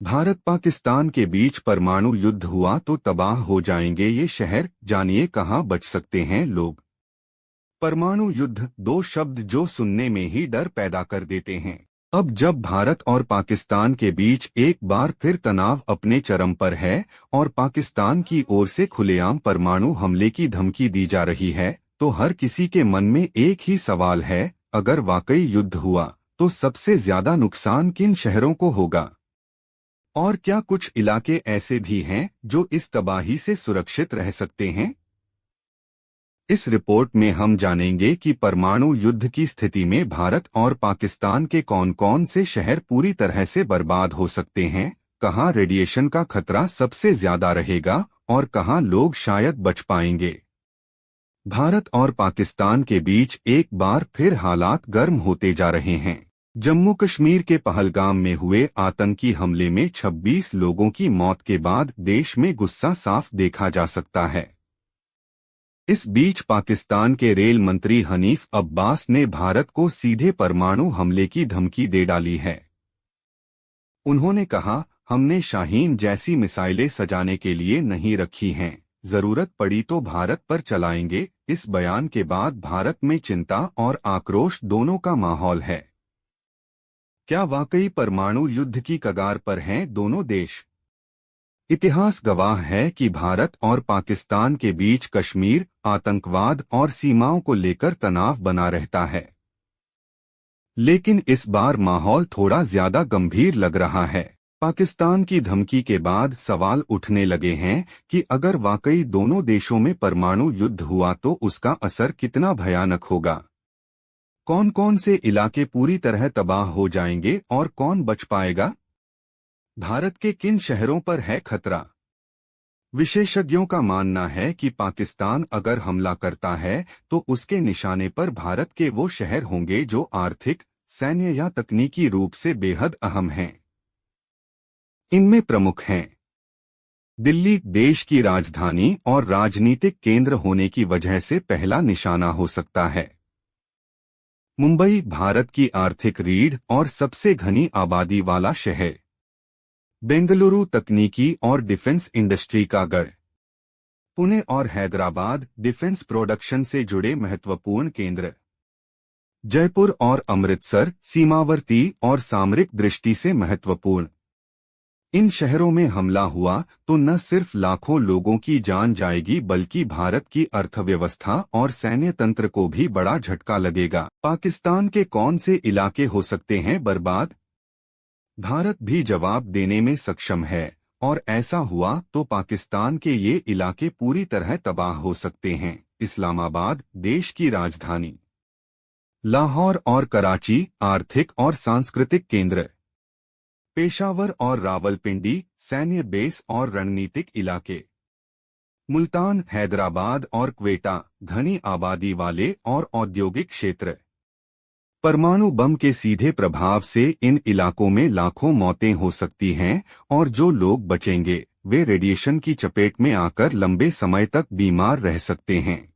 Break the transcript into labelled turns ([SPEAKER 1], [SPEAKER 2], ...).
[SPEAKER 1] भारत पाकिस्तान के बीच परमाणु युद्ध हुआ तो तबाह हो जाएंगे ये शहर, जानिए कहां बच सकते हैं लोग। परमाणु युद्ध, दो शब्द जो सुनने में ही डर पैदा कर देते हैं। अब जब भारत और पाकिस्तान के बीच एक बार फिर तनाव अपने चरम पर है और पाकिस्तान की ओर से खुलेआम परमाणु हमले की धमकी दी जा रही है, तो हर किसी के मन में एक ही सवाल है, अगर वाकई युद्ध हुआ तो सबसे ज्यादा नुकसान किन शहरों को होगा? और क्या कुछ इलाके ऐसे भी हैं जो इस तबाही से सुरक्षित रह सकते हैं? इस रिपोर्ट में हम जानेंगे कि परमाणु युद्ध की स्थिति में भारत और पाकिस्तान के कौन कौन से शहर पूरी तरह से बर्बाद हो सकते हैं, कहां रेडिएशन का खतरा सबसे ज्यादा रहेगा और कहां लोग शायद बच पाएंगे। भारत और पाकिस्तान के बीच एक बार फिर हालात गर्म होते जा रहे हैं। जम्मू कश्मीर के पहलगाम में हुए आतंकी हमले में 26 लोगों की मौत के बाद देश में गुस्सा साफ देखा जा सकता है। इस बीच पाकिस्तान के रेल मंत्री हनीफ अब्बास ने भारत को सीधे परमाणु हमले की धमकी दे डाली है। उन्होंने कहा, हमने शाहीन जैसी मिसाइलें सजाने के लिए नहीं रखी हैं, जरूरत पड़ी तो भारत पर चलाएंगे। इस बयान के बाद भारत में चिंता और आक्रोश दोनों का माहौल है। क्या वाकई परमाणु युद्ध की कगार पर हैं दोनों देश? इतिहास गवाह है कि भारत और पाकिस्तान के बीच कश्मीर, आतंकवाद और सीमाओं को लेकर तनाव बना रहता है। लेकिन इस बार माहौल थोड़ा ज्यादा गंभीर लग रहा है। पाकिस्तान की धमकी के बाद सवाल उठने लगे हैं कि अगर वाकई दोनों देशों में परमाणु युद्ध हुआ तो उसका असर कितना भयानक होगा। कौन कौन से इलाके पूरी तरह तबाह हो जाएंगे और कौन बच पाएगा? भारत के किन शहरों पर है खतरा? विशेषज्ञों का मानना है कि पाकिस्तान अगर हमला करता है तो उसके निशाने पर भारत के वो शहर होंगे जो आर्थिक, सैन्य या तकनीकी रूप से बेहद अहम हैं। इनमें प्रमुख हैं दिल्ली, देश की राजधानी और राजनीतिक केंद्र होने की वजह से पहला निशाना हो सकता है। मुंबई, भारत की आर्थिक रीढ़ और सबसे घनी आबादी वाला शहर। बेंगलुरु, तकनीकी और डिफेंस इंडस्ट्री का गढ़। पुणे और हैदराबाद, डिफेंस प्रोडक्शन से जुड़े महत्वपूर्ण केंद्र। जयपुर और अमृतसर, सीमावर्ती और सामरिक दृष्टि से महत्वपूर्ण। इन शहरों में हमला हुआ तो न सिर्फ लाखों लोगों की जान जाएगी बल्कि भारत की अर्थव्यवस्था और सैन्य तंत्र को भी बड़ा झटका लगेगा। पाकिस्तान के कौन से इलाके हो सकते हैं बर्बाद? भारत भी जवाब देने में सक्षम है और ऐसा हुआ तो पाकिस्तान के ये इलाके पूरी तरह तबाह हो सकते हैं। इस्लामाबाद, देश की राजधानी। लाहौर और कराची, आर्थिक और सांस्कृतिक केंद्र। पेशावर और रावलपिंडी, सैन्य बेस और रणनीतिक इलाके। मुल्तान, हैदराबाद और क्वेटा, घनी आबादी वाले और औद्योगिक क्षेत्र। परमाणु बम के सीधे प्रभाव से इन इलाकों में लाखों मौतें हो सकती हैं और जो लोग बचेंगे वे रेडिएशन की चपेट में आकर लंबे समय तक बीमार रह सकते हैं।